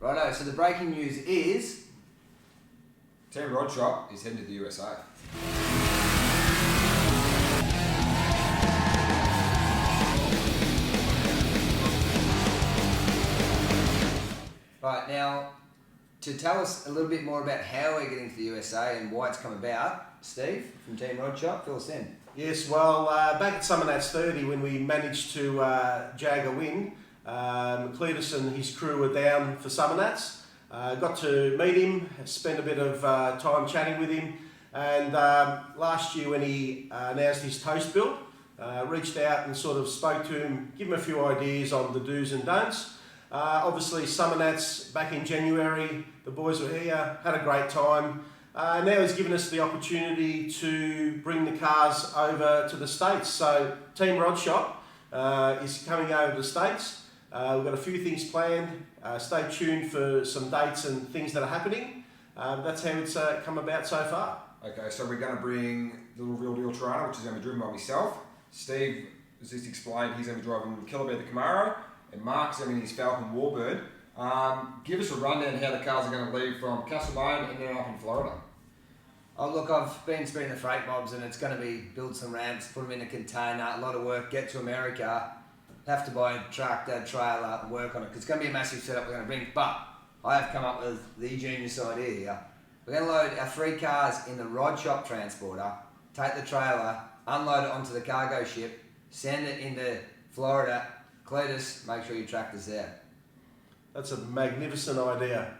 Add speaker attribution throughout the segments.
Speaker 1: Righto, so the breaking news is...
Speaker 2: Team Rod Shop is heading to the USA.
Speaker 1: Right, now, to tell us a little bit more about how we're getting to the USA and why it's come about, Steve from Team Rod Shop, fill us in.
Speaker 3: Yes, well, back at Summer Nats 30 when we managed to jag a win, Cleetus and his crew were down for Summer Nats. Got to meet him, spent a bit of time chatting with him, and last year when he announced his toast bill, reached out and sort of spoke to him, give him a few ideas on the do's and don'ts. Obviously Summer Nats back in January, the boys were here, had a great time. Now he's given us the opportunity to bring the cars over to the States. So Team Rod Shop is coming over to the States. We've got a few things planned. Stay tuned for some dates and things that are happening. That's how it's come about so far.
Speaker 2: Okay, so we're going to bring the little Real Deal Toronto, which is going to be driven by myself. Steve, as just explained, he's going to be driving Killer Bear the Camaro, and Mark's going to be in his Falcon Warbird. Give us a rundown how the cars are going to leave from Castlemaine and then up in Florida.
Speaker 1: Oh look, I've been speaking to freight mobs and it's going to be build some ramps, put them in a container, a lot of work, get to America, have to buy a tractor, trailer, work on it, because it's going to be a massive setup we're going to bring. But I have come up with the genius idea here. We're going to load our 3 cars in the Rod Shop transporter, take the trailer, unload it onto the cargo ship, send it into Florida. Cleetus, make sure your tractor's there.
Speaker 3: That's a magnificent idea.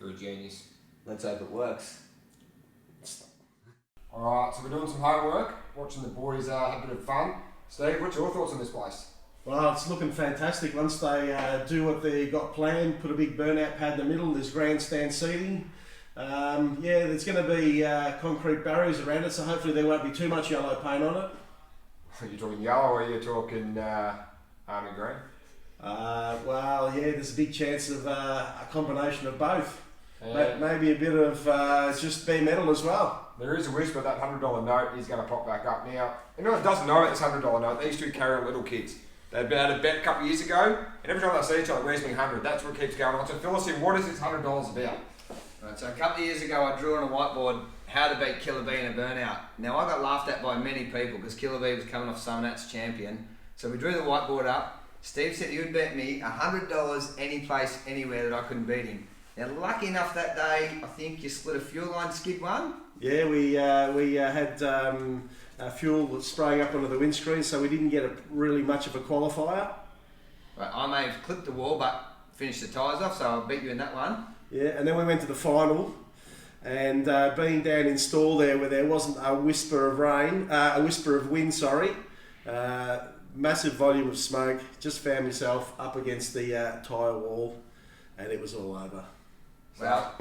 Speaker 2: You're a genius.
Speaker 1: Let's hope it works.
Speaker 2: Alright, so we're doing some homework, watching the boys have a bit of fun. Steve, what's your thoughts on this place?
Speaker 3: Well, it's looking fantastic. Once they do what they got planned, put a big burnout pad in the middle, there's grandstand seating. Yeah, there's going to be concrete barriers around it, so hopefully there won't be too much yellow paint on it.
Speaker 2: Are you talking yellow or are you talking army green?
Speaker 3: Well, yeah, there's a big chance of a combination of both.
Speaker 2: Yeah.
Speaker 3: Maybe a bit of just bare metal as well.
Speaker 2: There is a whisper that $100 note is going to pop back up now. Anyone that doesn't know about this $100 note, these two carry on little kids. They've been at a bet a couple of years ago, and every time they see each other, where's me 100? That's what keeps going on. So fill us in, what is this $100 about?
Speaker 1: Right, so a couple of years ago I drew on a whiteboard how to beat Killer Bee in a burnout. Now I got laughed at by many people because Killer Bee was coming off Summer Nats champion. So we drew the whiteboard up. Steve said he would bet me $100 any place, anywhere that I couldn't beat him. Now lucky enough that day, I think you split a fuel line skid one.
Speaker 3: Yeah, we had fuel spraying up onto the windscreen, so we didn't get really much of a qualifier.
Speaker 1: Right, I may have clipped the wall, but finished the tyres off, so I beat you in that one.
Speaker 3: Yeah, and then we went to the final, and being down in stall there where there wasn't a whisper of wind, massive volume of smoke, just found myself up against the tyre wall, and it was all over.
Speaker 1: Well,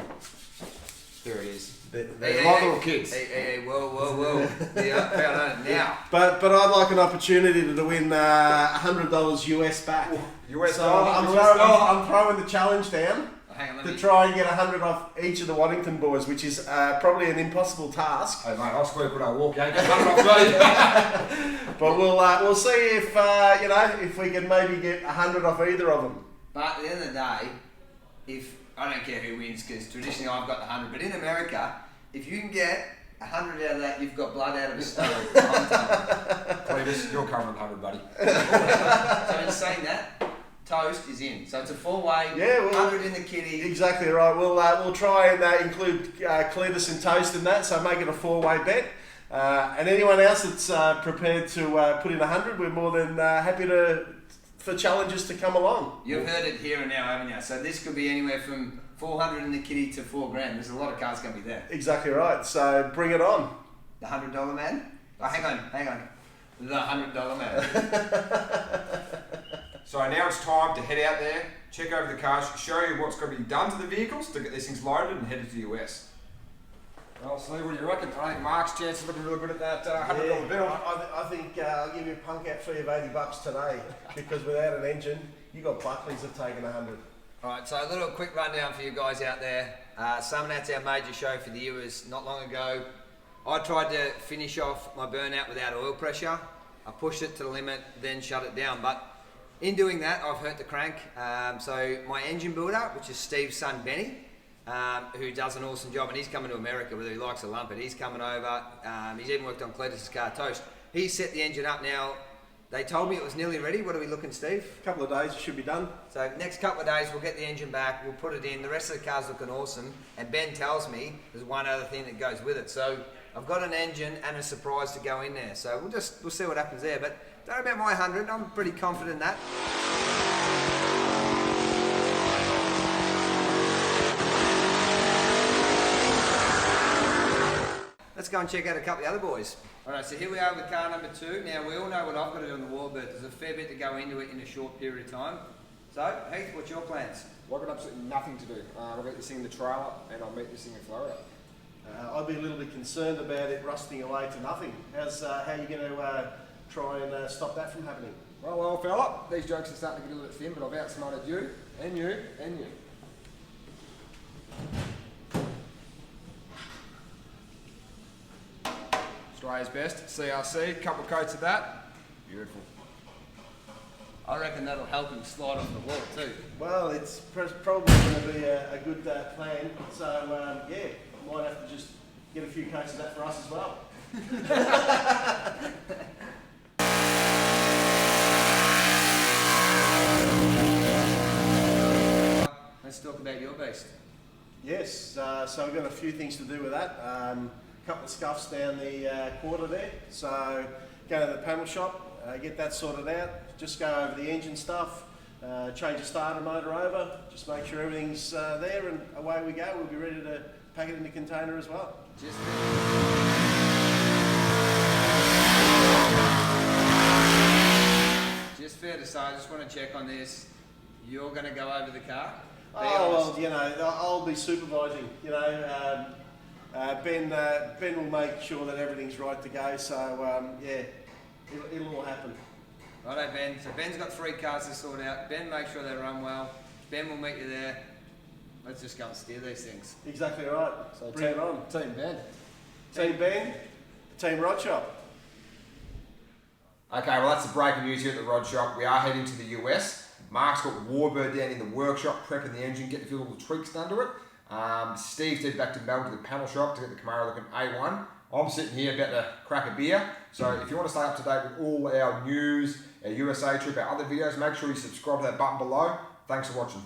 Speaker 2: There it is.
Speaker 1: Hey,
Speaker 2: little kids.
Speaker 1: Hey, whoa. Yeah, found it now.
Speaker 3: But I'd like an opportunity to win $100 US back.
Speaker 2: US
Speaker 3: So
Speaker 2: dollars.
Speaker 3: I'm throwing the challenge down
Speaker 1: Hang on,
Speaker 3: to try and get 100 off each of the Waddington boys, which is probably an impossible task.
Speaker 2: Hey mate, I'll squeak when I walk. You ain't got 100 off me.
Speaker 3: But we'll see if if we can maybe get 100 off either of them.
Speaker 1: But at the end of the day, if I don't care who wins, because traditionally I've got the 100. But in America, if you can get 100 out of that, you've got blood out of a stone.
Speaker 2: Cleetus, you're covering 100, buddy.
Speaker 1: So in saying that, toast is in. So it's a 4-way.
Speaker 3: Yeah,
Speaker 1: 100 in the kitty.
Speaker 3: Exactly right. We'll try and include Cleetus and toast in that, so make it a 4-way bet. And anyone else that's prepared to put in 100, we're more than happy for challenges to come along.
Speaker 1: You've heard it here and now, haven't you? So this could be anywhere from 400 in the kitty to $4 grand. There's a lot of cars going to be there.
Speaker 3: Exactly right. So bring it on.
Speaker 1: The $100 man? Oh, hang on. The $100 man.
Speaker 2: So now it's time to head out there, check over the cars, show you what's going to be done to the vehicles to get these things loaded and headed to the US. Well, Slee, what do you reckon? I think Mark's chance is looking really good at that $100 bill.
Speaker 3: I think I'll give you a punk out fee of $80 today, because without an engine, you got Buckley's have taken 100.
Speaker 1: Alright, so a little quick rundown for you guys out there. Summer Nats, our major show for the year, was not long ago. I tried to finish off my burnout without oil pressure. I pushed it to the limit, then shut it down. But In doing that, I've hurt the crank. So my engine builder, which is Steve's son Benny, who does an awesome job, and he's coming to America, whether he likes to lump it. He's coming over. He's even worked on Cleetus' car Toast. He's set the engine up now. They told me it was nearly ready. What are we looking, Steve?
Speaker 3: A couple of days, it should be done.
Speaker 1: So next couple of days, we'll get the engine back. We'll put it in. The rest of the car's looking awesome. And Ben tells me there's one other thing that goes with it. So I've got an engine and a surprise to go in there. So we'll see what happens there. But don't know about my 100. I'm pretty confident in that. Let's go and check out a couple of the other boys. Alright, so here we are with car number 2. Now we all know what I've got to do on the Warbird. There's a fair bit to go into it in a short period of time. So, Heath, what's your plans?
Speaker 2: Well, I've got absolutely nothing to do. I'll get this thing in the trailer and I'll meet this thing in Florida.
Speaker 3: I'd be a little bit concerned about it rusting away to nothing. How are you going to try and stop that from happening?
Speaker 2: Well, fella, these jokes are starting to get a little bit thin, but I've outsmarted you, and you, and you. Australia's best, CRC, couple of coats of that. Beautiful.
Speaker 1: I reckon that'll help him slide off the wall too.
Speaker 3: Well, it's probably going to be a good plan. So, yeah, I might have to just get a few coats of that for us as well.
Speaker 1: Let's talk about your beast.
Speaker 3: Yes, so we've got a few things to do with that. A couple of scuffs down the quarter there. So go to the panel shop, get that sorted out. Just go over the engine stuff, change the starter motor over, just make sure everything's there, and away we go. We'll be ready to pack it in the container as well.
Speaker 1: Just fair to say, I just want to check on this. You're going to go over the car?
Speaker 3: Well, you know, I'll be supervising. You know, Ben will make sure that everything's right to go. So yeah, it'll all happen.
Speaker 1: Righto, Ben. So Ben's got 3 cars to sort out. Ben, make sure they run well. Ben will meet you there. Let's just go and steer these things.
Speaker 3: Exactly right.
Speaker 2: So
Speaker 3: bring it on.
Speaker 2: Team Ben.
Speaker 3: Team Ben. Team Rod Shop.
Speaker 2: Okay, well that's the breaking news here at the Rod Shop. We are heading to the US. Mark's got the Warbird down in the workshop, prepping the engine, getting a few little tweaks done to it. Steve's headed back to Melbourne to the panel shop to get the Camaro looking A1. I'm sitting here about to crack a beer. So if you want to stay up to date with all our news, our USA trip, our other videos, make sure you subscribe to that button below. Thanks for watching.